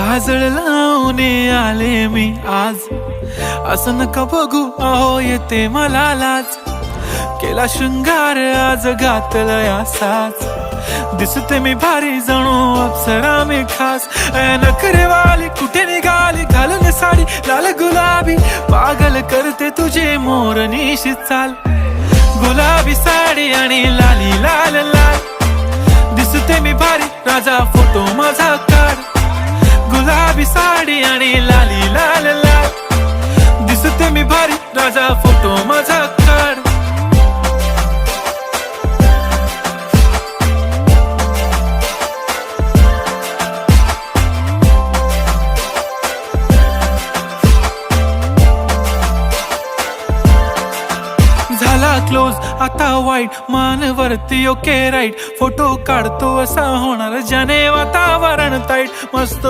काजळ लावून आले मी आज, असं नका बघू अहो येते मला लाज. केला शृंगार आज घातला असाच, दिसते मी भारी जणू अप्सरा मी खास. नखरेवाली कुठे निघाली घालून साडी लाल गुलाबी, पागल करते तुझे मोरनीशी चाल. गुलाबी साडी आणि लाली लाल लाल, दिसते मी भारी राजा फोटो माझा काढ. गुलाबी साडी आणि लाली लाल लाल, दिसते मी भारी राजा फोटो माझा काढ. झाला क्लोज आता वाईट, मान वरती ओके राईट. फोटो काढतो असा होणार ज्याने वातावरण ताईट. मस्त